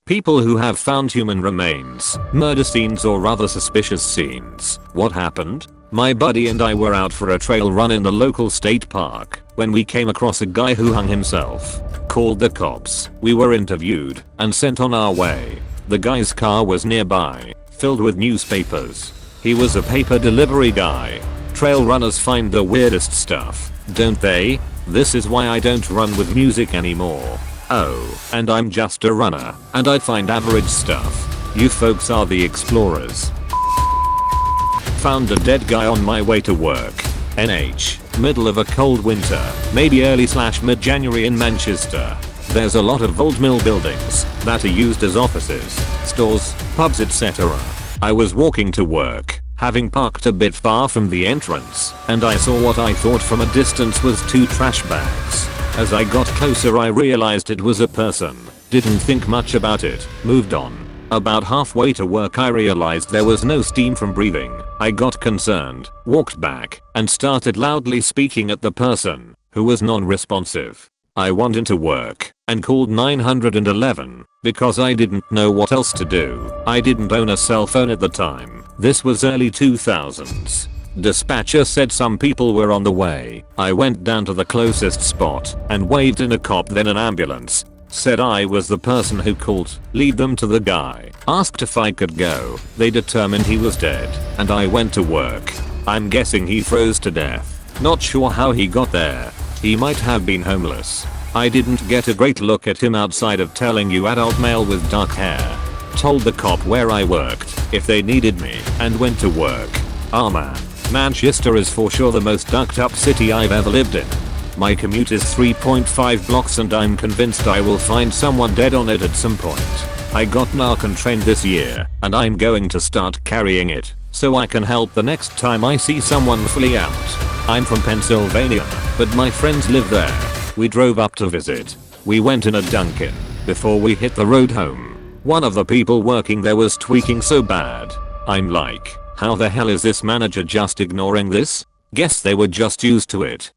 People who have found human remains, murder scenes or other suspicious scenes. What happened? My buddy and I were out for a trail run in the local state park when we came across a guy who hung himself. Called the cops. We were interviewed and sent on our way. The guy's car was nearby, filled with newspapers. He was a paper delivery guy. Trail runners find the weirdest stuff, don't they? This is why I don't run with music anymore. Oh, and I'm just a runner, and I find average stuff. You folks are the explorers. Found a dead guy on my way to work. NH, middle of a cold winter, maybe early/mid January in Manchester. There's a lot of old mill buildings that are used as offices, stores, pubs etc. I was walking to work, having parked a bit far from the entrance, and I saw what I thought from a distance was 2 trash bags. As I got closer I realized it was a person. Didn't think much about it, moved on. About halfway to work I realized there was no steam from breathing. I got concerned, walked back, and started loudly speaking at the person, who was non-responsive. I went into work and called 911 because I didn't know what else to do. I didn't own a cell phone at the time. This was early 2000s. Dispatcher said some people were on the way. I went down to the closest spot and waved in a cop, then an ambulance. Said I was the person who called. Lead them to the guy. Asked if I could go. They determined he was dead, and I went to work. I'm guessing he froze to death. Not sure how he got there. He might have been homeless. I didn't get a great look at him outside of telling you adult male with dark hair. Told the cop where I worked, if they needed me, and went to work. Ah man. Manchester is for sure the most ducked up city I've ever lived in. My commute is 3.5 blocks and I'm convinced I will find someone dead on it at some point. I got Narcan trained this year and I'm going to start carrying it so I can help the next time I see someone fully out. I'm from Pennsylvania, but my friends live there. We drove up to visit. We went in a Dunkin' before we hit the road home. One of the people working there was tweaking so bad. I'm like, how the hell is this manager just ignoring this? Guess they were just used to it.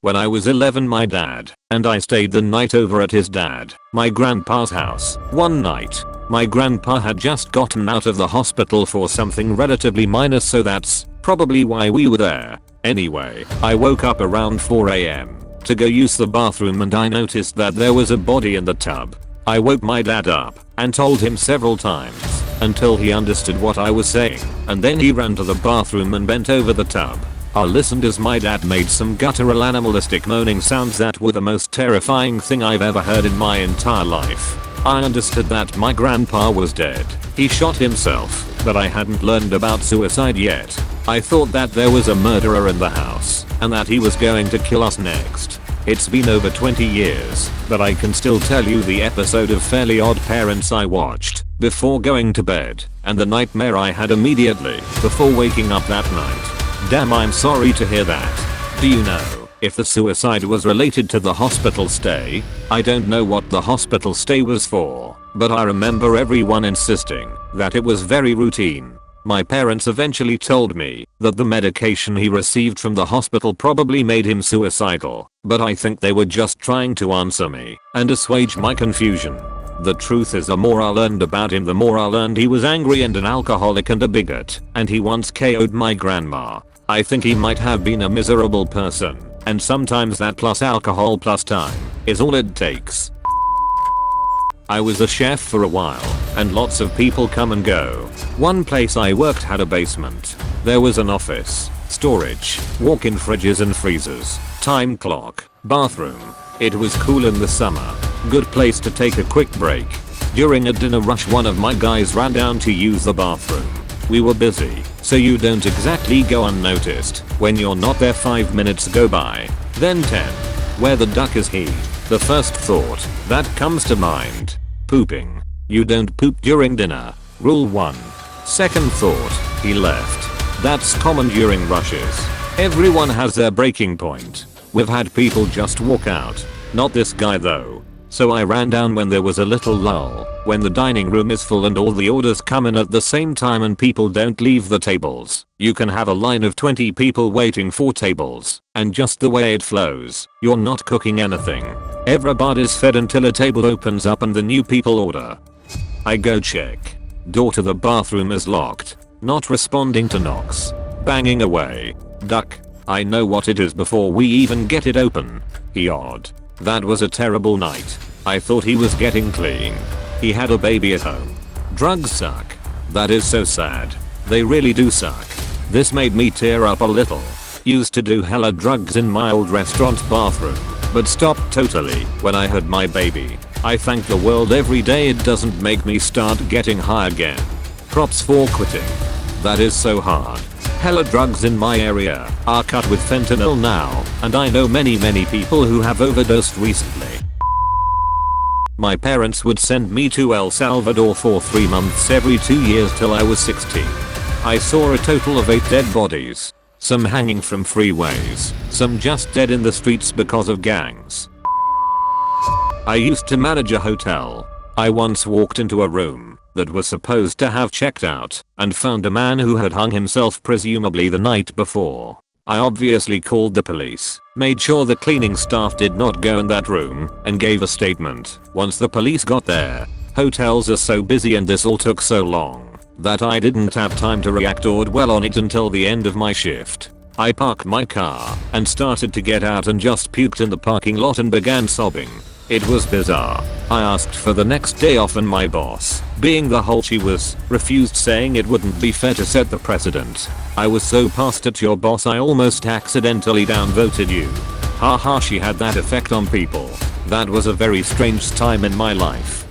When I was 11 my dad and I stayed the night over at his dad, my grandpa's house. One night, my grandpa had just gotten out of the hospital for something relatively minor, so that's probably why we were there. Anyway, I woke up around 4 AM to go use the bathroom and I noticed that there was a body in the tub. I woke my dad up and told him several times until he understood what I was saying, and then he ran to the bathroom and bent over the tub. I listened as my dad made some guttural animalistic moaning sounds that were the most terrifying thing I've ever heard in my entire life. I understood that my grandpa was dead. He shot himself, but I hadn't learned about suicide yet. I thought that there was a murderer in the house and that he was going to kill us next. It's been over 20 years, but I can still tell you the episode of Fairly Odd Parents I watched before going to bed and the nightmare I had immediately before waking up that night. Damn, I'm sorry to hear that. Do you know if the suicide was related to the hospital stay? I don't know what the hospital stay was for, but I remember everyone insisting that it was very routine. My parents eventually told me that the medication he received from the hospital probably made him suicidal, but I think they were just trying to answer me and assuage my confusion. The truth is, the more I learned about him, the more I learned he was angry and an alcoholic and a bigot, and he once KO'd my grandma. I think he might have been a miserable person, and sometimes that plus alcohol plus time is all it takes. I was a chef for a while, and lots of people come and go. One place I worked had a basement. There was an office, storage, walk-in fridges and freezers, time clock, bathroom. It was cool in the summer. Good place to take a quick break. During a dinner rush one of my guys ran down to use the bathroom. We were busy, so you don't exactly go unnoticed. When you're not there 5 minutes go by, then 10. Where the duck is he? The first thought that comes to mind. Pooping. You don't poop during dinner. Rule 1. Second thought, he left. That's common during rushes. Everyone has their breaking point. We've had people just walk out. Not this guy though. So I ran down when there was a little lull, when the dining room is full and all the orders come in at the same time and people don't leave the tables. You can have a line of 20 people waiting for tables, and just the way it flows, you're not cooking anything. Everybody's fed until a table opens up and the new people order. I go check. Door to the bathroom is locked. Not responding to knocks. Banging away. Duck. I know what it is before we even get it open. He odd. That was a terrible night. I thought he was getting clean. He had a baby at home. Drugs suck. That is so sad. They really do suck. This made me tear up a little. Used to do hella drugs in my old restaurant bathroom, but stopped totally when I had my baby. I thank the world every day it doesn't make me start getting high again. Props for quitting. That is so hard. Hella drugs in my area are cut with fentanyl now, and I know many people who have overdosed recently. My parents would send me to El Salvador for 3 months every 2 years till I was 16. I saw a total of 8 dead bodies. Some hanging from freeways, some just dead in the streets because of gangs. I used to manage a hotel. I once walked into a room that was supposed to have checked out and found a man who had hung himself presumably the night before. I obviously called the police, made sure the cleaning staff did not go in that room, and gave a statement. Once the police got there, hotels are so busy and this all took so long that I didn't have time to react or dwell on it until the end of my shift. I parked my car and started to get out and just puked in the parking lot and began sobbing. It was bizarre. I asked for the next day off and my boss, being the hole she was, refused, saying it wouldn't be fair to set the precedent. I was so pissed at your boss I almost accidentally downvoted you. Haha, she had that effect on people. That was a very strange time in my life.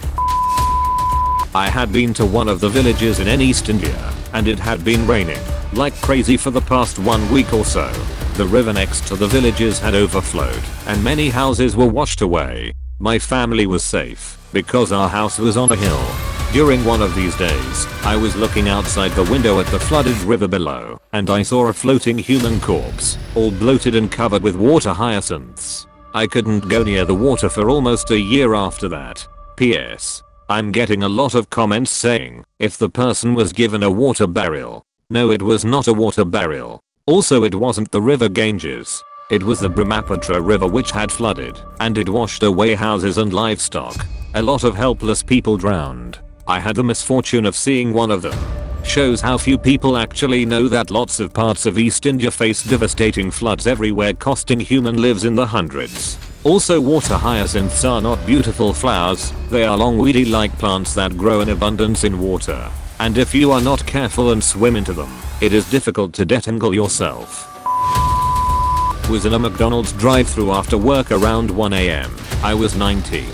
I had been to one of the villages in East India, and it had been raining like crazy for the past 1 week or so. The river next to the villages had overflowed, and many houses were washed away. My family was safe because our house was on a hill. During one of these days, I was looking outside the window at the flooded river below, and I saw a floating human corpse, all bloated and covered with water hyacinths. I couldn't go near the water for almost a year after that. P.S. I'm getting a lot of comments saying, if the person was given a water burial. No, it was not a water burial. Also, it wasn't the river Ganges. It was the Brahmaputra river which had flooded, and it washed away houses and livestock. A lot of helpless people drowned. I had the misfortune of seeing one of them. Shows how few people actually know that lots of parts of East India face devastating floods everywhere, costing human lives in the hundreds. Also, water hyacinths are not beautiful flowers, they are long weedy-like plants that grow in abundance in water. And if you are not careful and swim into them, it is difficult to detangle yourself. Was in a McDonald's drive-thru after work around 1 AM. I was 19.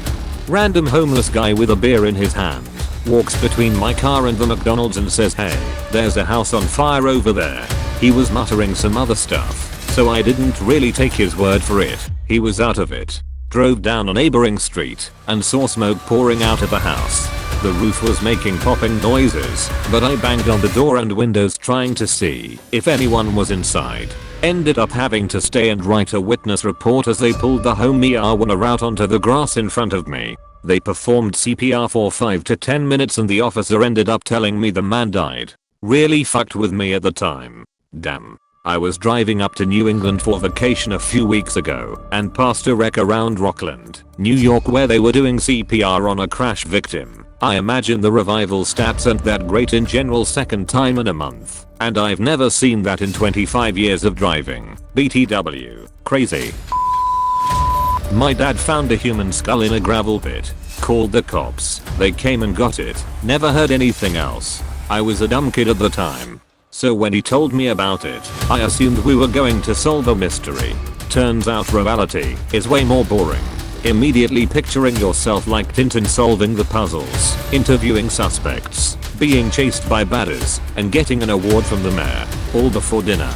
Random homeless guy with a beer in his hand walks between my car and the McDonald's and says, "Hey, there's a house on fire over there." He was muttering some other stuff, so I didn't really take his word for it. He was out of it. Drove down a neighboring street and saw smoke pouring out of the house. The roof was making popping noises, but I banged on the door and windows trying to see if anyone was inside. Ended up having to stay and write a witness report as they pulled the homie owner out onto the grass in front of me. They performed CPR for 5 to 10 minutes and the officer ended up telling me the man died. Really fucked with me at the time. Damn. I was driving up to New England for vacation a few weeks ago and passed a wreck around Rockland, New York, where they were doing CPR on a crash victim. I imagine the revival stats aren't that great in general, second time in a month, and I've never seen that in 25 years of driving. BTW. Crazy. My dad found a human skull in a gravel pit. Called the cops. They came and got it. Never heard anything else. I was a dumb kid at the time. So when he told me about it, I assumed we were going to solve a mystery. Turns out reality is way more boring. Immediately picturing yourself like Tintin solving the puzzles, interviewing suspects, being chased by baddies, and getting an award from the mayor, all before dinner.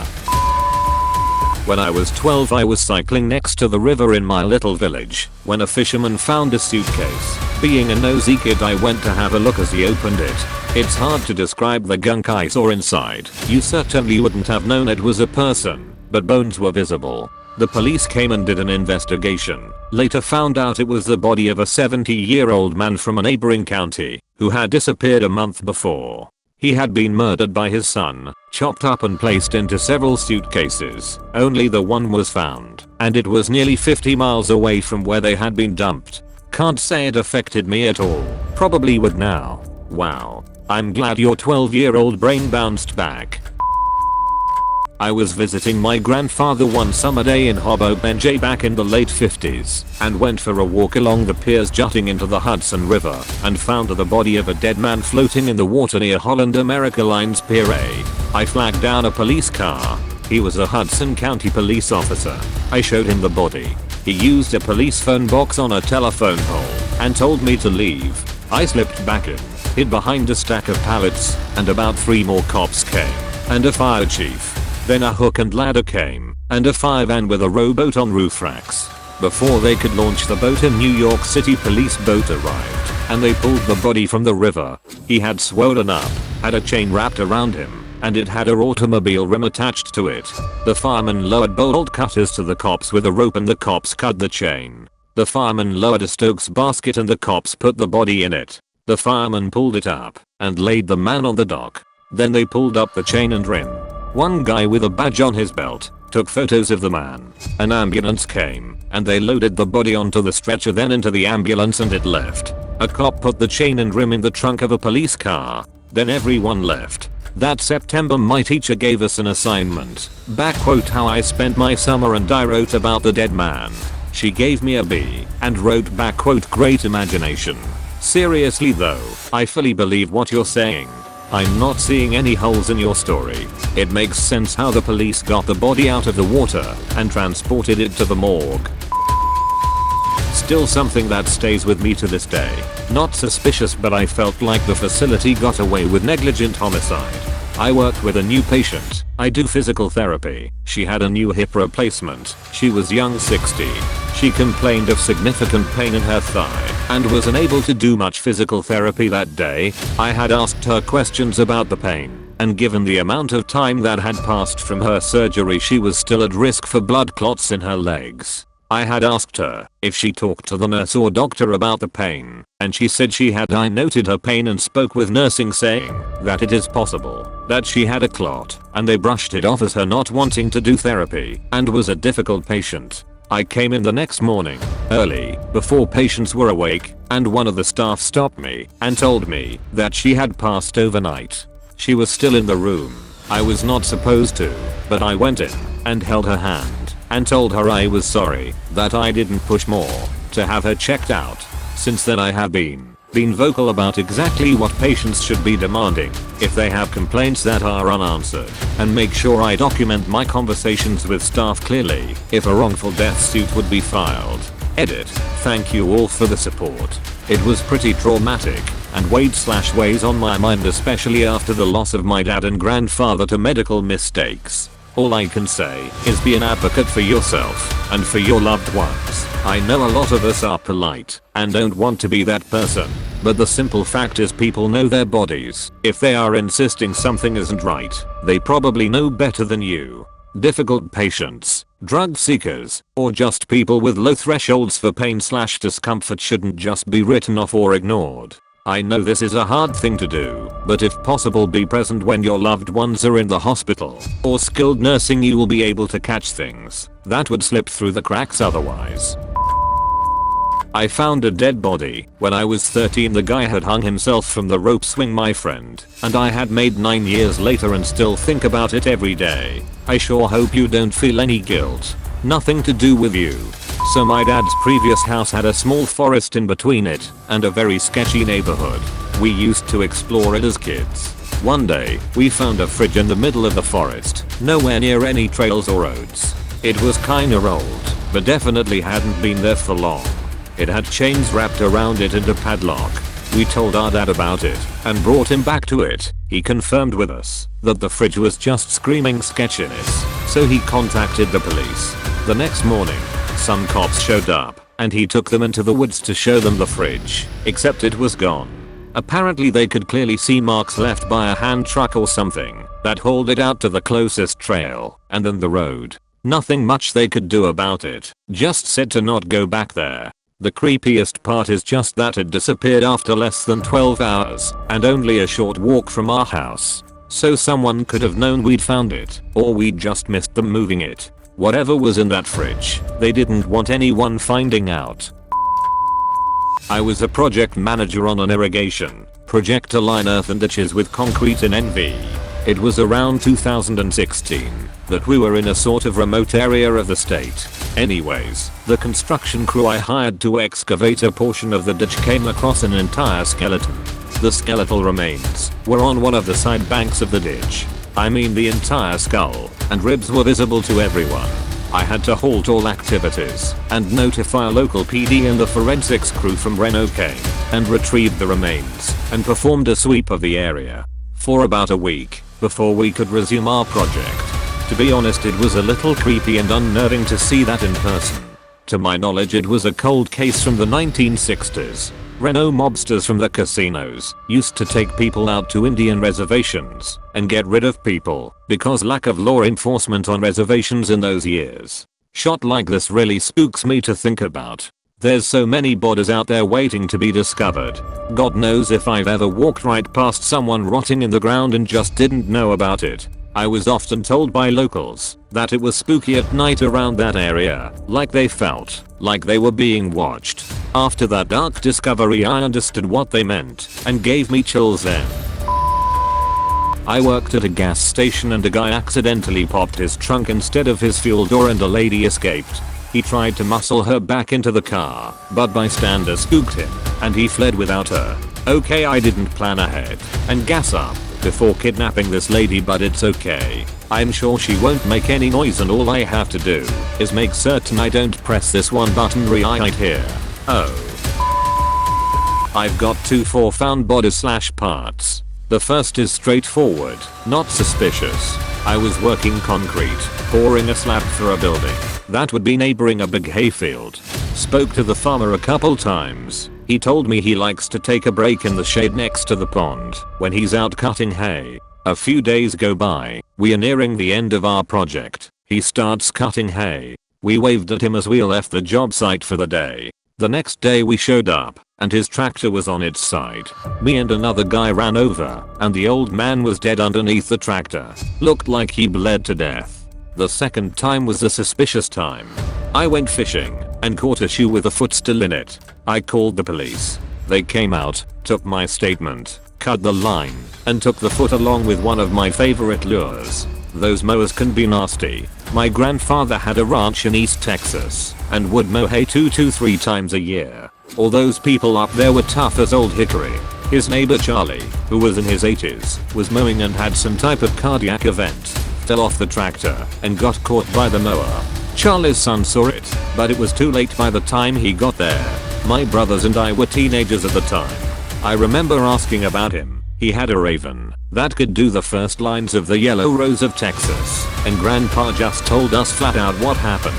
When I was 12, I was cycling next to the river in my little village when a fisherman found a suitcase. Being a nosy kid, I went to have a look as he opened it. It's hard to describe the gunk I saw inside. You certainly wouldn't have known it was a person, but bones were visible. The police came and did an investigation. Later found out it was the body of a 70-year-old man from a neighboring county who had disappeared a month before. He had been murdered by his son, chopped up and placed into several suitcases. Only the one was found, and it was nearly 50 miles away from where they had been dumped. Can't say it affected me at all. Probably would now. Wow. I'm glad your 12-year-old brain bounced back. I was visiting my grandfather one summer day in Hobo Benjay back in the late 50s and went for a walk along the piers jutting into the Hudson River and found the body of a dead man floating in the water near Holland America Line's Pier A. I flagged down a police car. He was a Hudson County police officer. I showed him the body. He used a police phone box on a telephone pole and told me to leave. I slipped back in, hid behind a stack of pallets, and about 3 more cops came, and a fire chief. Then a hook and ladder came, and a fire van with a rowboat on roof racks. Before they could launch the boat, a New York City police boat arrived, and they pulled the body from the river. He had swollen up, had a chain wrapped around him, and it had an automobile rim attached to it. The fireman lowered bolt cutters to the cops with a rope and the cops cut the chain. The fireman lowered a Stokes basket and the cops put the body in it. The fireman pulled it up and laid the man on the dock. Then they pulled up the chain and rim. One guy with a badge on his belt took photos of the man. An ambulance came and they loaded the body onto the stretcher, then into the ambulance, and it left. A cop put the chain and rim in the trunk of a police car. Then everyone left. That September my teacher gave us an assignment. Backquote how I spent my summer and I wrote about the dead man. She gave me a B and wrote backquote great imagination. Seriously though, I fully believe what you're saying. I'm not seeing any holes in your story. It makes sense how the police got the body out of the water and transported it to the morgue. Still something that stays with me to this day. Not suspicious, but I felt like the facility got away with negligent homicide. I worked with a new patient. I do physical therapy. She had a new hip replacement. She was young, 60. She complained of significant pain in her thigh and was unable to do much physical therapy that day. I had asked her questions about the pain, and given the amount of time that had passed from her surgery, she was still at risk for blood clots in her legs. I had asked her if she talked to the nurse or doctor about the pain, and she said she had. I noted her pain and spoke with nursing, saying that it is possible that she had a clot, and they brushed it off as her not wanting to do therapy and was a difficult patient. I came in the next morning, early, before patients were awake, and one of the staff stopped me and told me that she had passed overnight. She was still in the room. I was not supposed to, but I went in and held her hand and told her I was sorry that I didn't push more to have her checked out. Since then I have been vocal about exactly what patients should be demanding if they have complaints that are unanswered, and make sure I document my conversations with staff clearly if a wrongful death suit would be filed. Edit. Thank you all for the support. It was pretty traumatic and weighs on my mind, especially after the loss of my dad and grandfather to medical mistakes. All I can say is be an advocate for yourself and for your loved ones. I know a lot of us are polite and don't want to be that person, but the simple fact is people know their bodies. If they are insisting something isn't right, they probably know better than you. Difficult patients, drug seekers, or just people with low thresholds for pain/discomfort shouldn't just be written off or ignored. I know this is a hard thing to do, but if possible be present when your loved ones are in the hospital or skilled nursing. You will be able to catch things that would slip through the cracks otherwise. I found a dead body when I was 13. The guy had hung himself from the rope swing, my friend, and I had made 9 years later and still think about it every day. I sure hope you don't feel any guilt. Nothing to do with you. So my dad's previous house had a small forest in between it and a very sketchy neighborhood. We used to explore it as kids. One day, we found a fridge in the middle of the forest, nowhere near any trails or roads. It was kinda old, but definitely hadn't been there for long. It had chains wrapped around it and a padlock. We told our dad about it and brought him back to it. He confirmed with us that the fridge was just screaming sketchiness, so he contacted the police. The next morning, some cops showed up and he took them into the woods to show them the fridge, except it was gone. Apparently they could clearly see marks left by a hand truck or something that hauled it out to the closest trail and then the road. Nothing much they could do about it, just said to not go back there. The creepiest part is just that it disappeared after less than 12 hours and only a short walk from our house. So someone could have known we'd found it, or we'd just missed them moving it. Whatever was in that fridge, they didn't want anyone finding out. I was a project manager on an irrigation project to line earth and ditches with concrete in NV. It was around 2016 that we were in a sort of remote area of the state. Anyways, the construction crew I hired to excavate a portion of the ditch came across an entire skeleton. The skeletal remains were on one of the side banks of the ditch. I mean the entire skull and ribs were visible to everyone. I had to halt all activities and notify a local PD, and the forensics crew from Reno came and retrieved the remains and performed a sweep of the area for about a week before we could resume our project. To be honest, it was a little creepy and unnerving to see that in person. To my knowledge, it was a cold case from the 1960s. Reno mobsters from the casinos used to take people out to Indian reservations and get rid of people because lack of law enforcement on reservations in those years. Shot like this really spooks me to think about. There's so many bodies out there waiting to be discovered. God knows if I've ever walked right past someone rotting in the ground and just didn't know about it. I was often told by locals that it was spooky at night around that area, like they felt like they were being watched. After that dark discovery, I understood what they meant and gave me chills then. I worked at a gas station and a guy accidentally popped his trunk instead of his fuel door and a lady escaped. He tried to muscle her back into the car, but bystanders spooked him and he fled without her. Okay, I didn't plan ahead and gas up before kidnapping this lady, but it's okay. I'm sure she won't make any noise and all I have to do is make certain I don't press this one button right here. Oh. I've got 2 found bodies / parts. The first is straightforward, not suspicious. I was working concrete, pouring a slab for a building that would be neighboring a big hayfield. Spoke to the farmer a couple times. He told me he likes to take a break in the shade next to the pond when he's out cutting hay. A few days go by, we are nearing the end of our project. He starts cutting hay. We waved at him as we left the job site for the day. The next day we showed up, and his tractor was on its side. Me and another guy ran over, and the old man was dead underneath the tractor. Looked like he bled to death. The second time was a suspicious time. I went fishing and caught a shoe with a foot still in it. I called the police. They came out, took my statement, cut the line, and took the foot along with one of my favorite lures. Those mowers can be nasty. My grandfather had a ranch in East Texas and would mow hay 2 to 3 times a year. All those people up there were tough as old hickory. His neighbor Charlie, who was in his 80s, was mowing and had some type of cardiac event. Fell off the tractor and got caught by the mower. Charlie's son saw it, but it was too late by the time he got there. My brothers and I were teenagers at the time. I remember asking about him. He had a Raven that could do the first lines of the Yellow Rose of Texas, and grandpa just told us flat out what happened.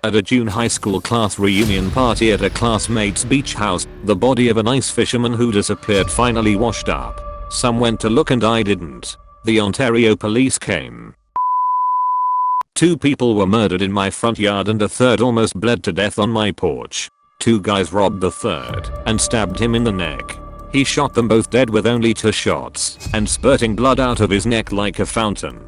At a June high school class reunion party at a classmate's beach house, the body of an ice fisherman who disappeared finally washed up. Some went to look and I didn't. The Ontario police came. 2 people were murdered in my front yard and a third almost bled to death on my porch. 2 guys robbed the third and stabbed him in the neck. He shot them both dead with only 2 shots and spurting blood out of his neck like a fountain.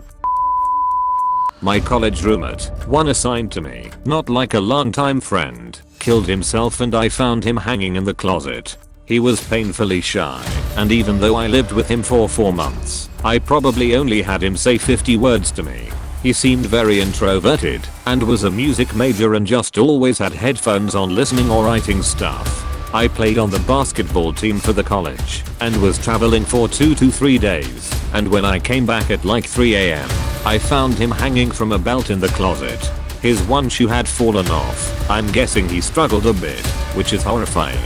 My college roommate, one assigned to me, not like a longtime friend, killed himself and I found him hanging in the closet. He was painfully shy, and even though I lived with him for 4 months, I probably only had him say 50 words to me. He seemed very introverted and was a music major and just always had headphones on listening or writing stuff. I played on the basketball team for the college and was traveling for 2 to 3 days, and when I came back at like 3 AM, I found him hanging from a belt in the closet. His one shoe had fallen off. I'm guessing he struggled a bit, which is horrifying.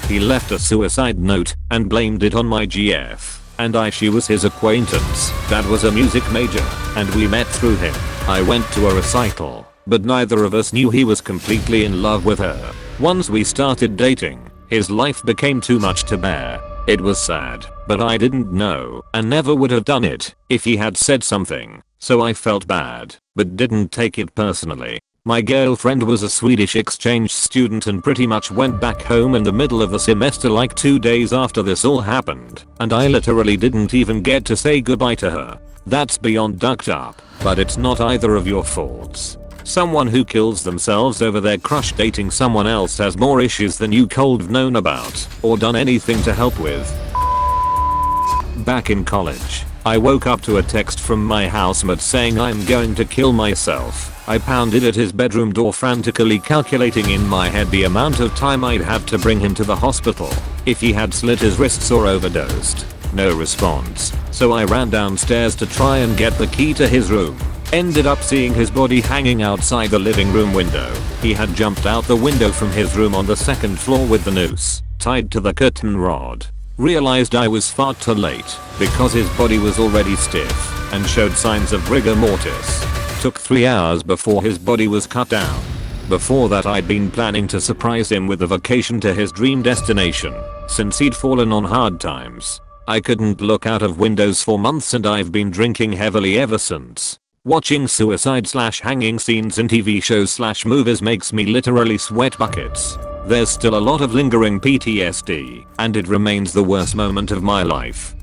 He left a suicide note and blamed it on my GF. And she was his acquaintance that was a music major, and we met through him. I went to a recital, but neither of us knew he was completely in love with her. Once we started dating, his life became too much to bear. It was sad, but I didn't know and never would have done it if he had said something. so I felt bad, but didn't take it personally. My girlfriend was a Swedish exchange student and pretty much went back home in the middle of the semester like 2 days after this all happened, and I literally didn't even get to say goodbye to her. That's beyond ducked up, but it's not either of your faults. Someone who kills themselves over their crush dating someone else has more issues than you cold have known about or done anything to help with. Back in college, I woke up to a text from my housemate saying I'm going to kill myself. I pounded at his bedroom door frantically calculating in my head the amount of time I'd have to bring him to the hospital if he had slit his wrists or overdosed. No response, so I ran downstairs to try and get the key to his room. Ended up seeing his body hanging outside the living room window. He had jumped out the window from his room on the second floor with the noose tied to the curtain rod. Realized I was far too late because his body was already stiff and showed signs of rigor mortis. Took 3 hours before his body was cut down. Before that I'd been planning to surprise him with a vacation to his dream destination since he'd fallen on hard times. I couldn't look out of windows for months and I've been drinking heavily ever since. Watching suicide/hanging scenes in TV shows/movies makes me literally sweat buckets. There's still a lot of lingering PTSD, and it remains the worst moment of my life.